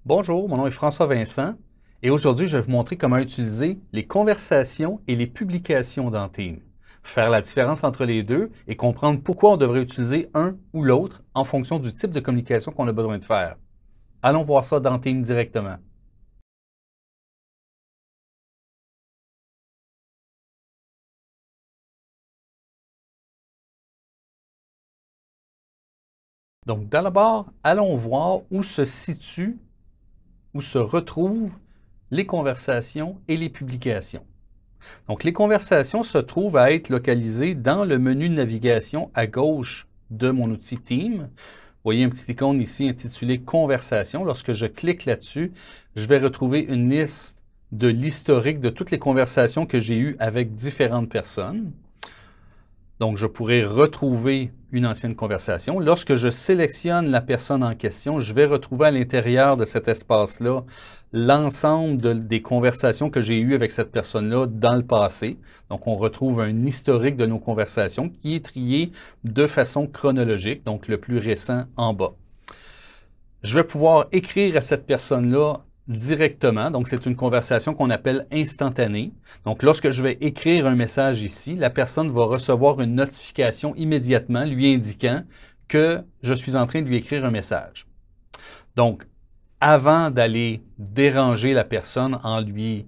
Bonjour, mon nom est François Vincent et aujourd'hui je vais vous montrer comment utiliser les conversations et les publications dans Teams. Faire la différence entre les deux et comprendre pourquoi on devrait utiliser un ou l'autre en fonction du type de communication qu'on a besoin de faire. Allons voir ça dans Teams directement. Donc d'abord, allons voir où se situent, où se retrouvent les conversations et les publications. Donc, les conversations se trouvent à être localisées dans le menu de navigation à gauche de mon outil Teams. Vous voyez un petit icône ici intitulé Conversation. Lorsque je clique là-dessus, je vais retrouver une liste de l'historique de toutes les conversations que j'ai eues avec différentes personnes. Donc, je pourrais retrouver une ancienne conversation. Lorsque je sélectionne la personne en question, je vais retrouver à l'intérieur de cet espace-là l'ensemble des conversations que j'ai eues avec cette personne-là dans le passé. Donc, on retrouve un historique de nos conversations qui est trié de façon chronologique, donc le plus récent en bas. Je vais pouvoir écrire à cette personne-là directement. Donc, c'est une conversation qu'on appelle instantanée. Donc, lorsque je vais écrire un message ici, la personne va recevoir une notification immédiatement lui indiquant que je suis en train de lui écrire un message. Donc, avant d'aller déranger la personne en lui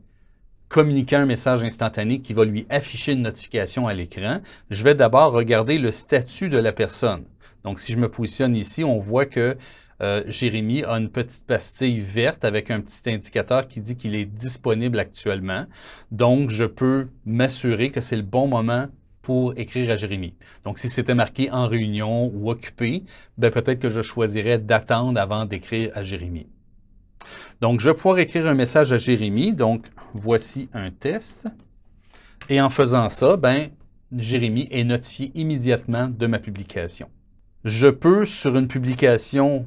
communiquant un message instantané qui va lui afficher une notification à l'écran, je vais d'abord regarder le statut de la personne. Donc, si je me positionne ici, on voit que Jérémy a une petite pastille verte avec un petit indicateur qui dit qu'il est disponible actuellement. Donc, je peux m'assurer que c'est le bon moment pour écrire à Jérémy. Donc, si c'était marqué en réunion ou occupé, peut-être que je choisirais d'attendre avant d'écrire à Jérémy. Donc, je vais pouvoir écrire un message à Jérémy. Donc, voici un test. Et en faisant ça, Jérémy est notifié immédiatement de ma publication. Je peux, sur une publication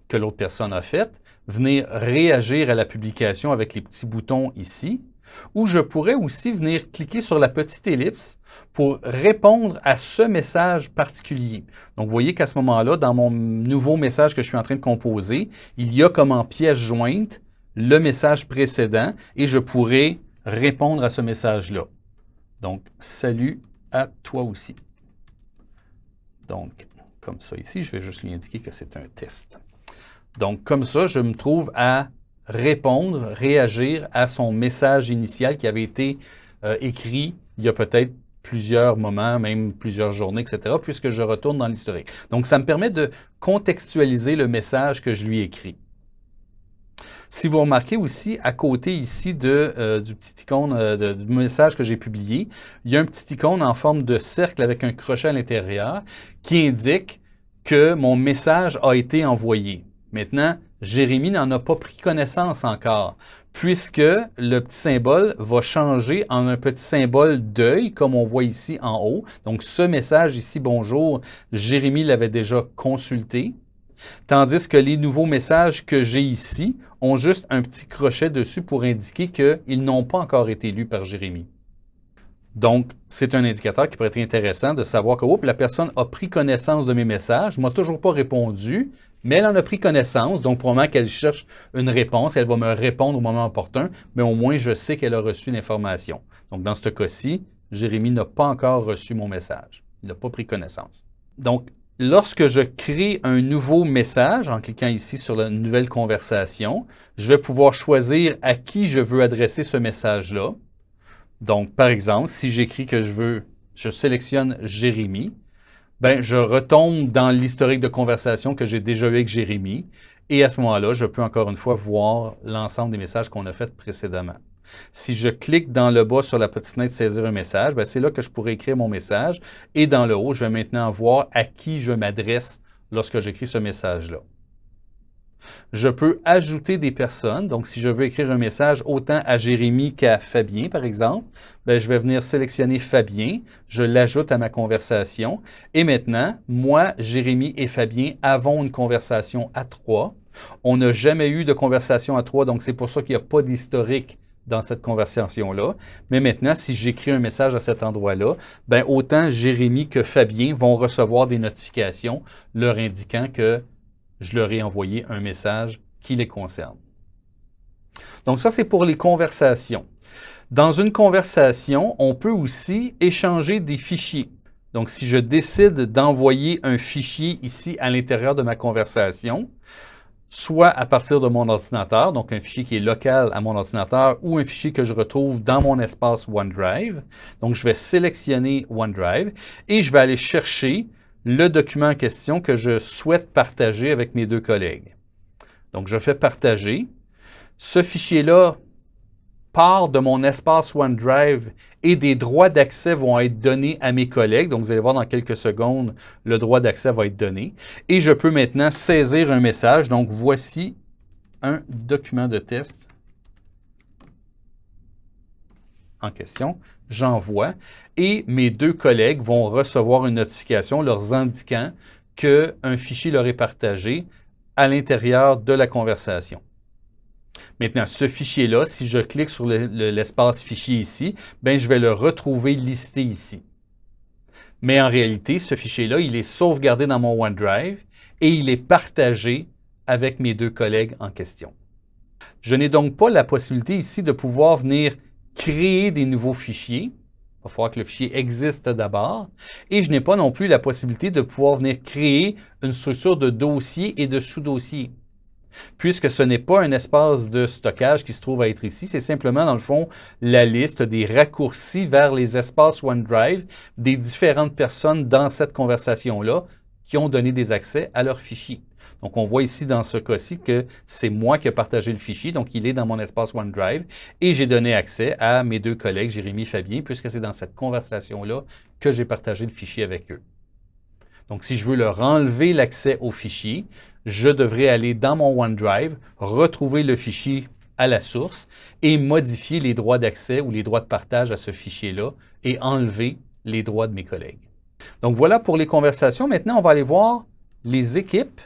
que l'autre personne a faite, venir réagir à la publication avec les petits boutons ici, ou je pourrais aussi venir cliquer sur la petite ellipse pour répondre à ce message particulier. Donc, vous voyez qu'à ce moment-là, dans mon nouveau message que je suis en train de composer, il y a comme en pièce jointe le message précédent et je pourrais répondre à ce message-là. Donc, salut à toi aussi. Donc, comme ça ici, je vais juste lui indiquer que c'est un test. Donc, comme ça, je me trouve à répondre, réagir à son message initial qui avait été écrit il y a peut-être plusieurs moments, même plusieurs journées, etc., puisque je retourne dans l'historique. Donc, ça me permet de contextualiser le message que je lui écris. Si vous remarquez aussi, à côté ici du petit icône du message que j'ai publié, il y a un petit icône en forme de cercle avec un crochet à l'intérieur qui indique que mon message a été envoyé. Maintenant, Jérémy n'en a pas pris connaissance encore, puisque le petit symbole va changer en un petit symbole d'œil, comme on voit ici en haut. Donc, ce message ici, bonjour, Jérémy l'avait déjà consulté. Tandis que les nouveaux messages que j'ai ici ont juste un petit crochet dessus pour indiquer qu'ils n'ont pas encore été lus par Jérémy. Donc, c'est un indicateur qui pourrait être intéressant de savoir que la personne a pris connaissance de mes messages, ne m'a toujours pas répondu, mais elle en a pris connaissance, donc probablement qu'elle cherche une réponse, elle va me répondre au moment opportun, mais au moins je sais qu'elle a reçu l'information. Donc, dans ce cas-ci, Jérémy n'a pas encore reçu mon message. Il n'a pas pris connaissance. Donc, lorsque je crée un nouveau message, en cliquant ici sur la nouvelle conversation, je vais pouvoir choisir à qui je veux adresser ce message-là. Donc, par exemple, si j'écris que je sélectionne Jérémy, je retombe dans l'historique de conversation que j'ai déjà eu avec Jérémy et à ce moment-là, je peux encore une fois voir l'ensemble des messages qu'on a faits précédemment. Si je clique dans le bas sur la petite fenêtre « Saisir un message », c'est là que je pourrais écrire mon message et dans le haut, je vais maintenant voir à qui je m'adresse lorsque j'écris ce message-là. Je peux ajouter des personnes. Donc, si je veux écrire un message autant à Jérémy qu'à Fabien, par exemple, je vais venir sélectionner Fabien, je l'ajoute à ma conversation. Et maintenant, moi, Jérémy et Fabien avons une conversation à trois. On n'a jamais eu de conversation à trois, donc c'est pour ça qu'il n'y a pas d'historique dans cette conversation-là. Mais maintenant, si j'écris un message à cet endroit-là, autant Jérémy que Fabien vont recevoir des notifications leur indiquant que je leur ai envoyé un message qui les concerne. Donc ça, c'est pour les conversations. Dans une conversation, on peut aussi échanger des fichiers. Donc, si je décide d'envoyer un fichier ici à l'intérieur de ma conversation, soit à partir de mon ordinateur, donc un fichier qui est local à mon ordinateur, ou un fichier que je retrouve dans mon espace OneDrive. Donc, je vais sélectionner OneDrive et je vais aller chercher le document en question que je souhaite partager avec mes deux collègues. Donc, je fais partager. Ce fichier-là part de mon espace OneDrive et des droits d'accès vont être donnés à mes collègues. Donc, vous allez voir dans quelques secondes, le droit d'accès va être donné. Et je peux maintenant saisir un message. Donc, voici un document de test en question. J'envoie et mes deux collègues vont recevoir une notification leur indiquant qu'un fichier leur est partagé à l'intérieur de la conversation. Maintenant, ce fichier-là, si je clique sur l'espace fichier ici, bien, je vais le retrouver listé ici. Mais en réalité, ce fichier-là, il est sauvegardé dans mon OneDrive et il est partagé avec mes deux collègues en question. Je n'ai donc pas la possibilité ici de pouvoir venir créer des nouveaux fichiers. Il va falloir que le fichier existe d'abord. Et je n'ai pas non plus la possibilité de pouvoir venir créer une structure de dossier et de sous-dossier. Puisque ce n'est pas un espace de stockage qui se trouve à être ici, c'est simplement, dans le fond, la liste des raccourcis vers les espaces OneDrive des différentes personnes dans cette conversation-là qui ont donné des accès à leur fichier. Donc, on voit ici, dans ce cas-ci, que c'est moi qui ai partagé le fichier, donc il est dans mon espace OneDrive, et j'ai donné accès à mes deux collègues, Jérémy et Fabien, puisque c'est dans cette conversation-là que j'ai partagé le fichier avec eux. Donc, si je veux leur enlever l'accès au fichier, je devrais aller dans mon OneDrive, retrouver le fichier à la source et modifier les droits d'accès ou les droits de partage à ce fichier-là et enlever les droits de mes collègues. Donc, voilà pour les conversations. Maintenant, on va aller voir les équipes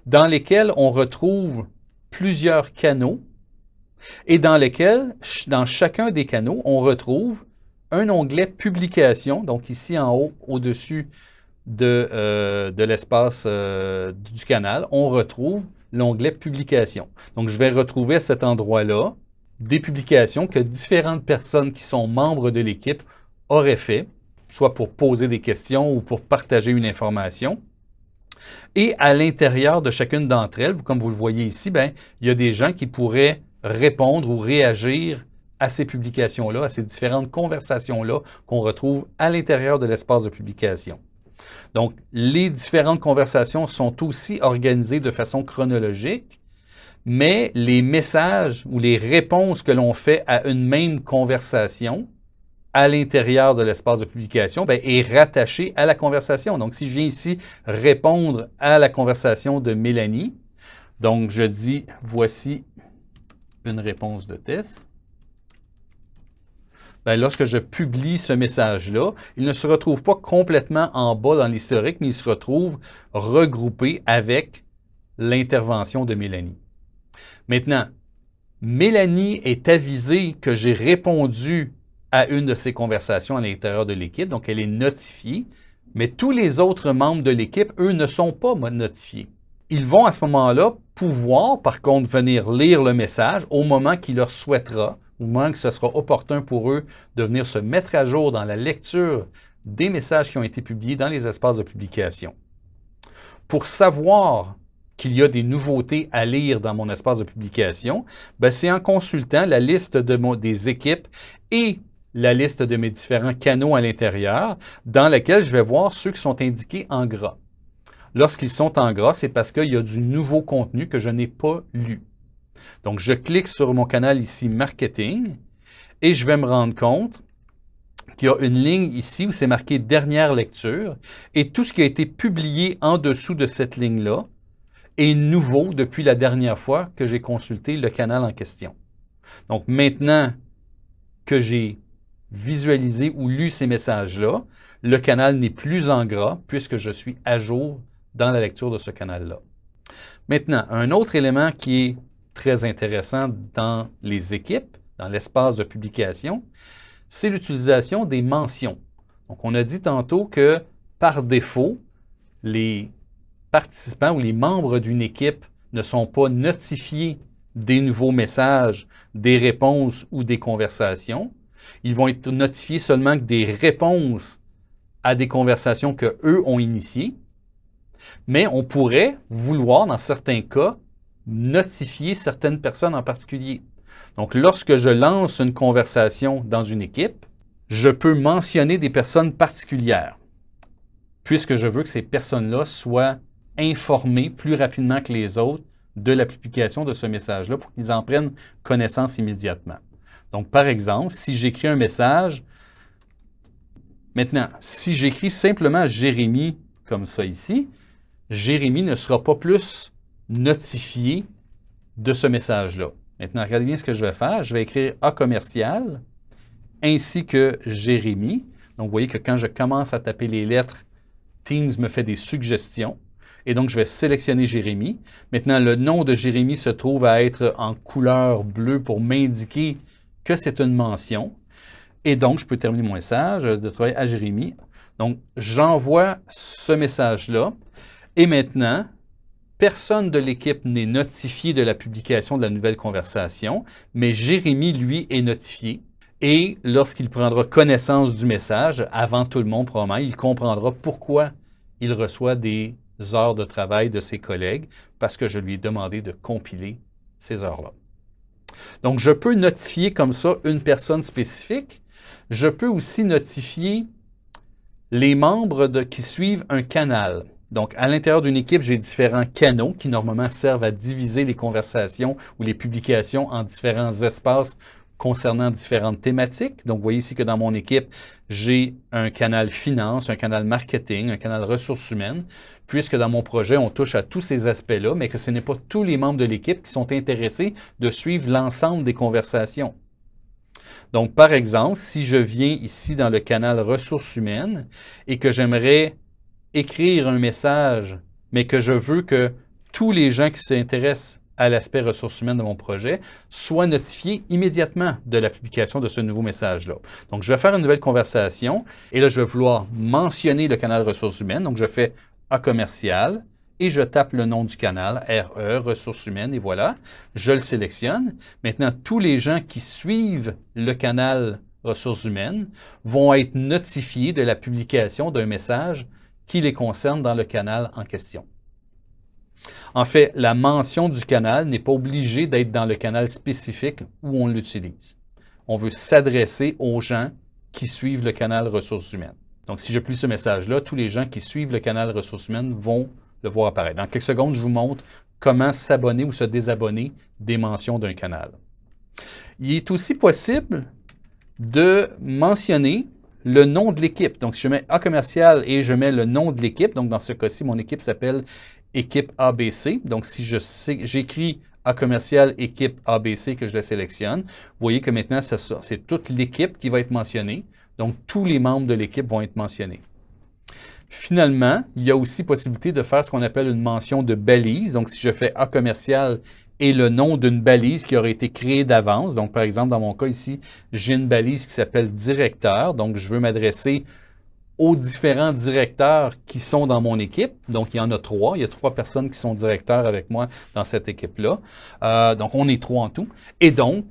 dans lesquelles on retrouve plusieurs canaux et dans lesquels, dans chacun des canaux, on retrouve un onglet Publications. Donc, ici en haut, au-dessus de l'espace du canal, on retrouve l'onglet Publications. Donc, je vais retrouver à cet endroit-là des publications que différentes personnes qui sont membres de l'équipe auraient fait, soit pour poser des questions ou pour partager une information. Et à l'intérieur de chacune d'entre elles, comme vous le voyez ici, bien, il y a des gens qui pourraient répondre ou réagir à ces publications-là, à ces différentes conversations-là qu'on retrouve à l'intérieur de l'espace de publication. Donc, les différentes conversations sont aussi organisées de façon chronologique, mais les messages ou les réponses que l'on fait à une même conversation à l'intérieur de l'espace de publication bien, est rattaché à la conversation. Donc, si je viens ici répondre à la conversation de Mélanie, donc je dis « Voici une réponse de test ». Bien, lorsque je publie ce message-là, il ne se retrouve pas complètement en bas dans l'historique, mais il se retrouve regroupé avec l'intervention de Mélanie. Maintenant, Mélanie est avisée que j'ai répondu à une de ces conversations à l'intérieur de l'équipe, donc elle est notifiée, mais tous les autres membres de l'équipe, eux, ne sont pas notifiés. Ils vont à ce moment-là pouvoir, par contre, venir lire le message au moment qu'il leur souhaitera, au moment que ce sera opportun pour eux de venir se mettre à jour dans la lecture des messages qui ont été publiés dans les espaces de publication. Pour savoir qu'il y a des nouveautés à lire dans mon espace de publication, c'est en consultant la liste des équipes et la liste de mes différents canaux à l'intérieur, dans laquelle je vais voir ceux qui sont indiqués en gras. Lorsqu'ils sont en gras, c'est parce qu'il y a du nouveau contenu que je n'ai pas lu. Donc, je clique sur mon canal ici, Marketing, et je vais me rendre compte qu'il y a une ligne ici où c'est marqué « Dernière lecture » et tout ce qui a été publié en dessous de cette ligne-là est nouveau depuis la dernière fois que j'ai consulté le canal en question. Donc, maintenant que j'ai visualisé ou lu ces messages-là, le canal n'est plus en gras puisque je suis à jour dans la lecture de ce canal-là. Maintenant, un autre élément qui est très intéressant dans les équipes, dans l'espace de publication, c'est l'utilisation des mentions. Donc, on a dit tantôt que, par défaut, les participants ou les membres d'une équipe ne sont pas notifiés des nouveaux messages, des réponses ou des conversations. Ils vont être notifiés seulement que des réponses à des conversations qu'eux ont initiées. Mais on pourrait vouloir, dans certains cas, notifier certaines personnes en particulier. Donc, lorsque je lance une conversation dans une équipe, je peux mentionner des personnes particulières, puisque je veux que ces personnes-là soient informées plus rapidement que les autres de la publication de ce message-là pour qu'ils en prennent connaissance immédiatement. Donc, par exemple, si j'écris un message, maintenant, si j'écris simplement Jérémy comme ça ici, Jérémy ne sera pas plus notifié de ce message-là. Maintenant, regardez bien ce que je vais faire. Je vais écrire A commercial ainsi que Jérémy. Donc, vous voyez que quand je commence à taper les lettres, Teams me fait des suggestions. Et donc, je vais sélectionner Jérémy. Maintenant, le nom de Jérémy se trouve à être en couleur bleue pour m'indiquer que c'est une mention. Et donc, je peux terminer mon message de travailler à Jérémy. Donc, j'envoie ce message-là. Et maintenant, personne de l'équipe n'est notifié de la publication de la nouvelle conversation, mais Jérémy, lui, est notifié. Et lorsqu'il prendra connaissance du message, avant tout le monde probablement, il comprendra pourquoi il reçoit des heures de travail de ses collègues, parce que je lui ai demandé de compiler ces heures-là. Donc, je peux notifier comme ça une personne spécifique. Je peux aussi notifier les membres qui suivent un canal. Donc, à l'intérieur d'une équipe, j'ai différents canaux qui normalement servent à diviser les conversations ou les publications en différents espaces concernant différentes thématiques. Donc, vous voyez ici que dans mon équipe, j'ai un canal finance, un canal marketing, un canal ressources humaines, puisque dans mon projet, on touche à tous ces aspects-là, mais que ce n'est pas tous les membres de l'équipe qui sont intéressés de suivre l'ensemble des conversations. Donc, par exemple, si je viens ici dans le canal ressources humaines et que j'aimerais écrire un message, mais que je veux que tous les gens qui s'intéressent à l'aspect ressources humaines de mon projet soient notifiés immédiatement de la publication de ce nouveau message-là. Donc, je vais faire une nouvelle conversation et là, je vais vouloir mentionner le canal ressources humaines. Donc, je fais A commercial et je tape le nom du canal, RE, ressources humaines, et voilà. Je le sélectionne. Maintenant, tous les gens qui suivent le canal ressources humaines vont être notifiés de la publication d'un message qui les concerne dans le canal en question. En fait, la mention du canal n'est pas obligée d'être dans le canal spécifique où on l'utilise. On veut s'adresser aux gens qui suivent le canal ressources humaines. Donc, si je plie ce message-là, tous les gens qui suivent le canal ressources humaines vont le voir apparaître. Dans quelques secondes, je vous montre comment s'abonner ou se désabonner des mentions d'un canal. Il est aussi possible de mentionner le nom de l'équipe. Donc, si je mets A commercial et je mets le nom de l'équipe, donc dans ce cas-ci, mon équipe s'appelle équipe ABC. Donc, si j'écris A commercial équipe ABC que je la sélectionne, vous voyez que maintenant, c'est toute l'équipe qui va être mentionnée. Donc, tous les membres de l'équipe vont être mentionnés. Finalement, il y a aussi possibilité de faire ce qu'on appelle une mention de balise. Donc, si je fais A commercial et le nom d'une balise qui aurait été créée d'avance. Donc, par exemple, dans mon cas ici, j'ai une balise qui s'appelle directeur. Donc, je veux m'adresser aux différents directeurs qui sont dans mon équipe. Donc, il y en a 3. Il y a 3 personnes qui sont directeurs avec moi dans cette équipe-là. Donc, on est 3 en tout. Et donc,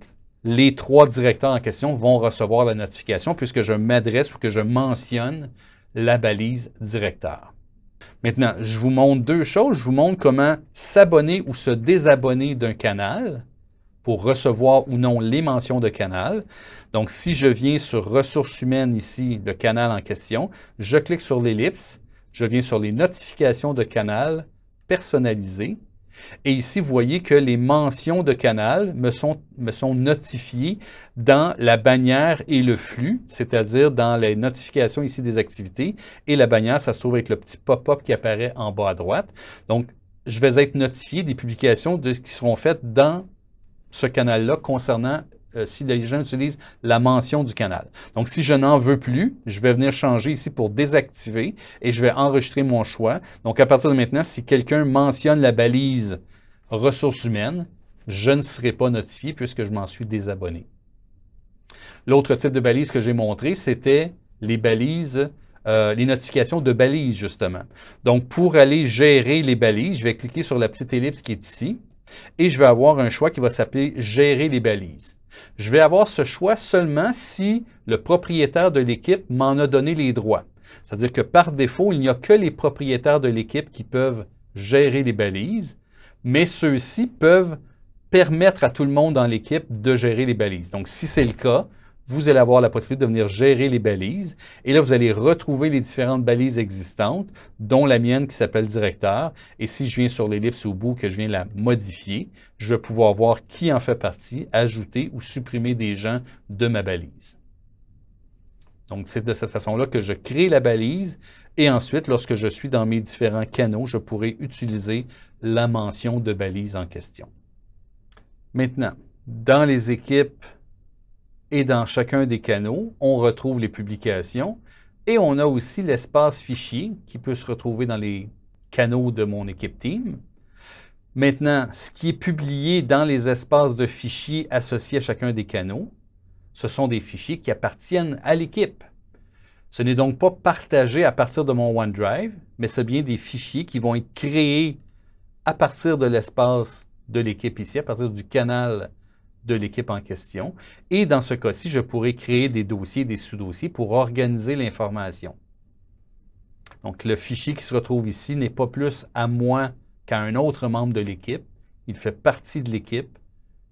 les 3 directeurs en question vont recevoir la notification puisque je m'adresse ou que je mentionne la balise directeur. Maintenant, je vous montre 2 choses. Je vous montre comment s'abonner ou se désabonner d'un canal pour recevoir ou non les mentions de canal. Donc, si je viens sur ressources humaines ici, le canal en question, je clique sur l'ellipse, je viens sur les notifications de canal personnalisées. Et ici, vous voyez que les mentions de canal me sont notifiées dans la bannière et le flux, c'est-à-dire dans les notifications ici des activités. Et la bannière, ça se trouve avec le petit pop-up qui apparaît en bas à droite. Donc, je vais être notifié des publications qui seront faites dans ce canal-là concernant si les gens utilisent la mention du canal. Donc, si je n'en veux plus, je vais venir changer ici pour désactiver et je vais enregistrer mon choix. Donc, à partir de maintenant, si quelqu'un mentionne la balise ressources humaines, je ne serai pas notifié puisque je m'en suis désabonné. L'autre type de balise que j'ai montré, c'était les balises les notifications de balises, justement. Donc, pour aller gérer les balises, je vais cliquer sur la petite ellipse qui est ici et je vais avoir un choix qui va s'appeler « Gérer les balises ». Je vais avoir ce choix seulement si le propriétaire de l'équipe m'en a donné les droits. C'est-à-dire que par défaut, il n'y a que les propriétaires de l'équipe qui peuvent gérer les balises, mais ceux-ci peuvent permettre à tout le monde dans l'équipe de gérer les balises. Donc, si c'est le cas, vous allez avoir la possibilité de venir gérer les balises. Et là, vous allez retrouver les différentes balises existantes, dont la mienne qui s'appelle directeur. Et si je viens sur l'ellipse au bout, que je viens la modifier, je vais pouvoir voir qui en fait partie, ajouter ou supprimer des gens de ma balise. Donc, c'est de cette façon-là que je crée la balise. Et ensuite, lorsque je suis dans mes différents canaux, je pourrai utiliser la mention de balise en question. Maintenant, dans les équipes et dans chacun des canaux, on retrouve les publications et on a aussi l'espace fichier qui peut se retrouver dans les canaux de mon équipe Team. Maintenant, ce qui est publié dans les espaces de fichiers associés à chacun des canaux, ce sont des fichiers qui appartiennent à l'équipe. Ce n'est donc pas partagé à partir de mon OneDrive, mais c'est bien des fichiers qui vont être créés à partir de l'espace de l'équipe ici, à partir du canal de l'équipe en question. Et dans ce cas-ci, je pourrais créer des dossiers, des sous-dossiers pour organiser l'information. Donc, le fichier qui se retrouve ici n'est pas plus à moi qu'à un autre membre de l'équipe. Il fait partie de l'équipe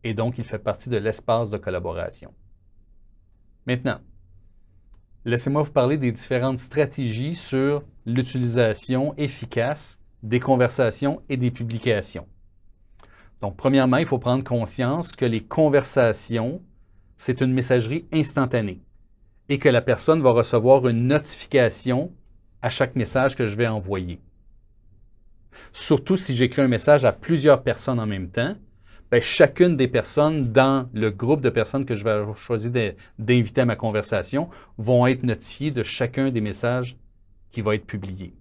et donc il fait partie de l'espace de collaboration. Maintenant, laissez-moi vous parler des différentes stratégies sur l'utilisation efficace des conversations et des publications. Donc, premièrement, il faut prendre conscience que les conversations, c'est une messagerie instantanée et que la personne va recevoir une notification à chaque message que je vais envoyer. Surtout si j'écris un message à plusieurs personnes en même temps, bien, chacune des personnes dans le groupe de personnes que je vais choisir d'inviter à ma conversation vont être notifiées de chacun des messages qui va être publié.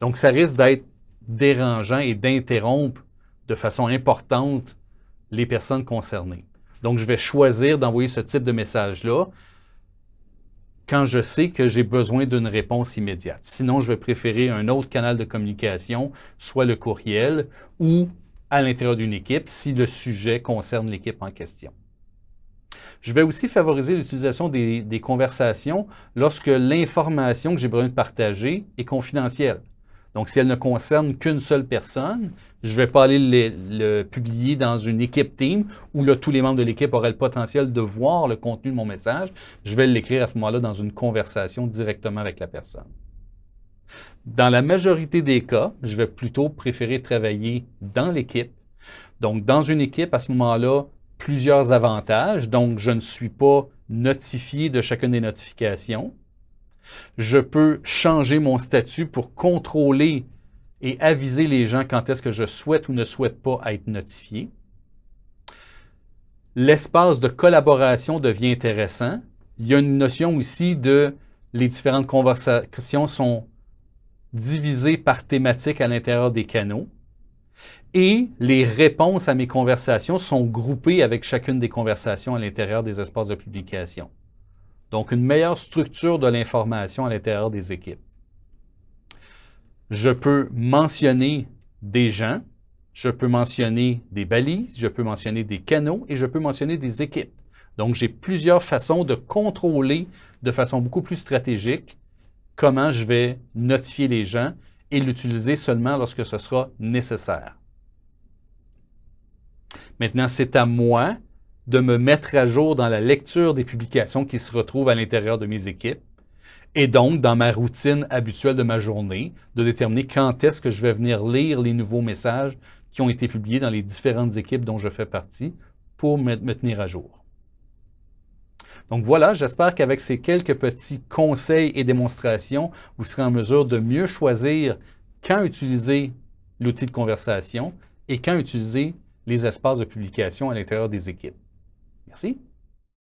Donc, ça risque d'être dérangeant et d'interrompre de façon importante les personnes concernées. Donc, je vais choisir d'envoyer ce type de message-là quand je sais que j'ai besoin d'une réponse immédiate. Sinon, je vais préférer un autre canal de communication, soit le courriel ou à l'intérieur d'une équipe si le sujet concerne l'équipe en question. Je vais aussi favoriser l'utilisation des conversations lorsque l'information que j'ai besoin de partager est confidentielle. Donc, si elle ne concerne qu'une seule personne, je ne vais pas aller le publier dans une équipe Team où là, tous les membres de l'équipe auraient le potentiel de voir le contenu de mon message. Je vais l'écrire à ce moment-là dans une conversation directement avec la personne. Dans la majorité des cas, je vais plutôt préférer travailler dans l'équipe. Donc, dans une équipe, à ce moment-là, plusieurs avantages. Donc, je ne suis pas notifié de chacune des notifications. Je peux changer mon statut pour contrôler et aviser les gens quand est-ce que je souhaite ou ne souhaite pas être notifié. L'espace de collaboration devient intéressant. Il y a une notion aussi de les différentes conversations sont divisées par thématique à l'intérieur des canaux. Et les réponses à mes conversations sont groupées avec chacune des conversations à l'intérieur des espaces de publication. Donc, une meilleure structure de l'information à l'intérieur des équipes. Je peux mentionner des gens, je peux mentionner des balises, je peux mentionner des canaux et je peux mentionner des équipes. Donc, j'ai plusieurs façons de contrôler de façon beaucoup plus stratégique comment je vais notifier les gens et l'utiliser seulement lorsque ce sera nécessaire. Maintenant, c'est à moi de me mettre à jour dans la lecture des publications qui se retrouvent à l'intérieur de mes équipes et donc dans ma routine habituelle de ma journée, de déterminer quand est-ce que je vais venir lire les nouveaux messages qui ont été publiés dans les différentes équipes dont je fais partie pour me tenir à jour. Donc voilà, j'espère qu'avec ces quelques petits conseils et démonstrations, vous serez en mesure de mieux choisir quand utiliser l'outil de conversation et quand utiliser les espaces de publication à l'intérieur des équipes. Merci.